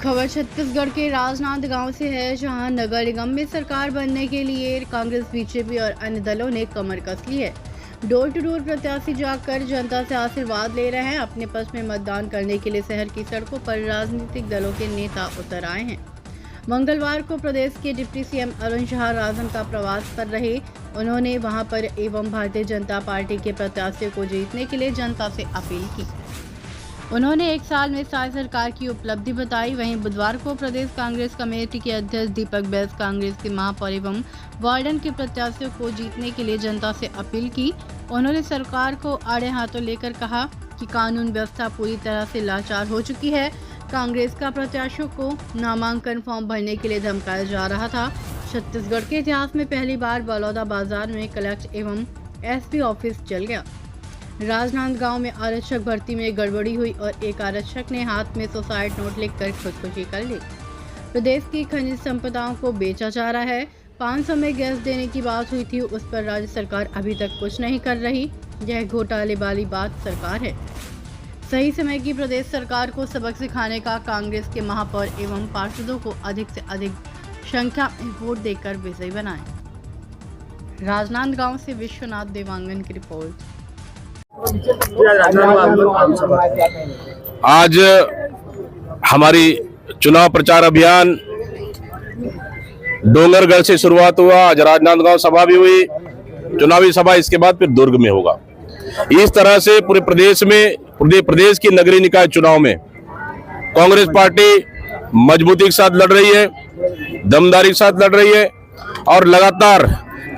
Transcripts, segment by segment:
खबर छत्तीसगढ़ के राजनांदगांव से है, जहां नगर निगम में सरकार बनने के लिए कांग्रेस, बीजेपी और अन्य दलों ने कमर कस ली है। डोर टू डोर प्रत्याशी जाकर जनता से आशीर्वाद ले रहे हैं। अपने पक्ष में मतदान करने के लिए शहर की सड़कों पर राजनीतिक दलों के नेता उतर आए हैं। मंगलवार को प्रदेश के डिप्टी सीएम अरुण शाह राजन का प्रवास पर रहे। उन्होंने वहां पर एवं भारतीय जनता पार्टी के प्रत्याशियों को जीतने के लिए जनता से अपील की। उन्होंने एक साल में साल सरकार की उपलब्धि बताई। वहीं बुधवार को प्रदेश कांग्रेस कमेटी के अध्यक्ष दीपक बैस, कांग्रेस के महापौर एवं वार्डन के प्रत्याशियों को जीतने के लिए जनता से अपील की। उन्होंने सरकार को आड़े हाथों लेकर कहा कि कानून व्यवस्था पूरी तरह से लाचार हो चुकी है। कांग्रेस का प्रत्याशियों को नामांकन फॉर्म भरने के लिए धमकाया जा रहा था। छत्तीसगढ़ के इतिहास में पहली बार बलौदा बाजार में कलेक्टर एवं एसपी ऑफिस जल गया। राजनांदगांव में आरक्षक भर्ती में गड़बड़ी हुई और एक आरक्षक ने हाथ में सुसाइड नोट लिखकर खुदकुशी कर ली। प्रदेश की खनिज संपदाओं को बेचा जा रहा है। 500 में गैस देने की बात हुई थी, उस पर राज्य सरकार अभी तक कुछ नहीं कर रही। यह घोटाले वाली बात सरकार है। सही समय की प्रदेश सरकार को सबक सिखाने का कांग्रेस के महापौर एवं पार्षदों को अधिक से अधिक संख्या में वोट देकर विजयी बनाएं। राजनांदगांव से विश्वनाथ देवांगन की रिपोर्ट। आज हमारी चुनाव प्रचार अभियान डोंगरगढ़ से शुरुआत हुआ। आज राजनांदगांव सभा भी हुई, चुनावी सभा इसके बाद फिर दुर्ग में होगा। इस तरह से पूरे प्रदेश में प्रदेश की नगरीय निकाय चुनाव में कांग्रेस पार्टी मजबूती के साथ लड़ रही है, दमदारी के साथ लड़ रही है और लगातार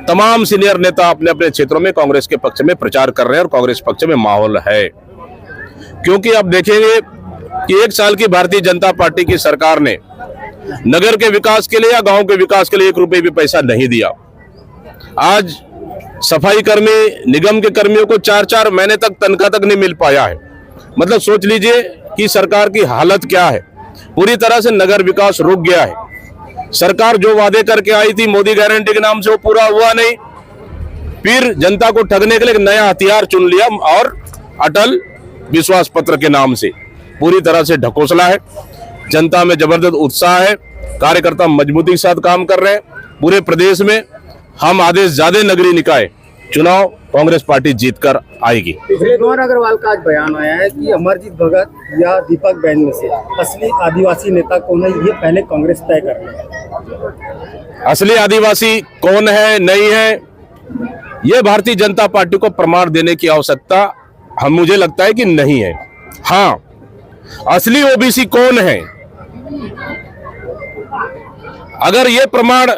तमाम सीनियर नेता अपने अपने क्षेत्रों में कांग्रेस के पक्ष में प्रचार कर रहे हैं और कांग्रेस पक्ष में माहौल है। क्योंकि आप देखेंगे कि एक साल की भारतीय जनता पार्टी की सरकार ने नगर के विकास के लिए या गांव के विकास के लिए 1 रुपये भी पैसा नहीं दिया। आज सफाई कर्मी, निगम के कर्मियों को 4-4 महीने तक तनख्वाह तक नहीं मिल पाया है। मतलब सोच लीजिए कि सरकार की हालत क्या है। पूरी तरह से नगर विकास रुक गया है। सरकार जो वादे करके आई थी मोदी गारंटी के नाम से, वो पूरा हुआ नहीं। फिर जनता को ठगने के लिए एक नया हथियार चुन लिया और अटल विश्वास पत्र के नाम से पूरी तरह से ढकोसला है। जनता में जबरदस्त उत्साह है, कार्यकर्ता मजबूती के साथ काम कर रहे हैं। पूरे प्रदेश में हम आदेश ज्यादा नगरीय निकाय चुनाव कांग्रेस पार्टी जीतकर आएगी। रिजवान अग्रवाल का आज बयान आया है कि अमरजीत भगत या दीपक बैन में से असली आदिवासी नेता कौन है, ये पहले कांग्रेस तय कर रही है। असली आदिवासी कौन है, नहीं है, ये भारतीय जनता पार्टी को प्रमाण देने की आवश्यकता मुझे लगता है कि नहीं है। हाँ, असली ओबीसी कौन है, अगर ये प्रमाण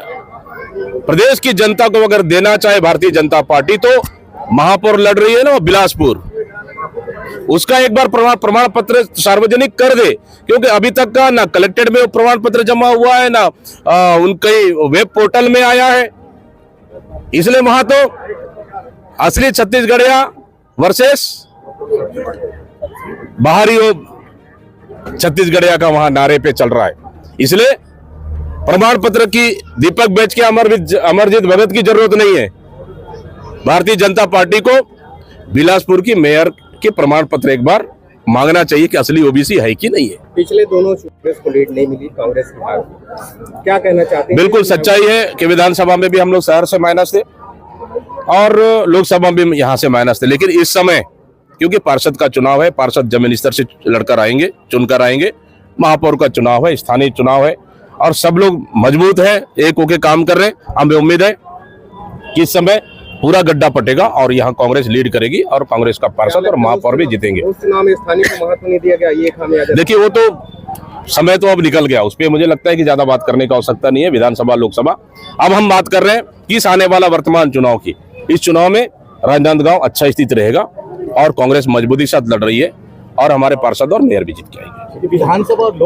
प्रदेश की जनता को अगर देना चाहे भारतीय जनता पार्टी, तो महापौर लड़ रही है ना बिलासपुर, उसका एक बार प्रमाण पत्र सार्वजनिक कर दे। क्योंकि अभी तक का ना कलेक्टेड में प्रमाण पत्र जमा हुआ है, ना उनके वेब पोर्टल में आया है। इसलिए वहां तो असली छत्तीसगढ़िया वर्सेस बाहरी छत्तीसगढ़िया का वहां नारे पे चल रहा है। इसलिए प्रमाण पत्र की दीपक बैच के अमरजीत भगत की जरूरत नहीं है। भारतीय जनता पार्टी को बिलासपुर की मेयर के प्रमाण पत्र एक बार मांगना चाहिए कि असली ओबीसी है कि नहीं है। पिछले दोनों कांग्रेस को लीड नहीं मिली, कांग्रेस के बाद क्या कहना चाहते हैं? बिल्कुल सच्चाई है कि विधानसभा में भी हम लोग शहर से माइनस थे और लोकसभा में यहाँ से माइनस थे। लेकिन इस समय क्योंकि पार्षद का चुनाव है, पार्षद जमीनी स्तर से लड़कर आएंगे, चुनकर आएंगे, महापौर का चुनाव है, स्थानीय चुनाव है और सब लोग मजबूत है, एक होके काम कर रहे हैं। हमें उम्मीद है कि इस समय पूरा गड्ढा पटेगा और यहाँ कांग्रेस लीड करेगी और कांग्रेस का पार्षद और महापौर भी जीतेंगे। उस चुनाव में स्थानीय को महत्व नहीं दिया गया, ये खामियाजा। देखिए, वो तो समय तो अब निकल गया, उस पर मुझे लगता है कि ज्यादा बात करने की आवश्यकता नहीं है। विधानसभा, लोकसभा, अब हम बात कर रहे हैं किस आने वाला वर्तमान चुनाव की। इस चुनाव में राजनांदगांव अच्छा स्थिति रहेगा और कांग्रेस मजबूती के साथ लड़ रही है और हमारे पार्षद और मेयर भी जीत के आएंगे। विधानसभा और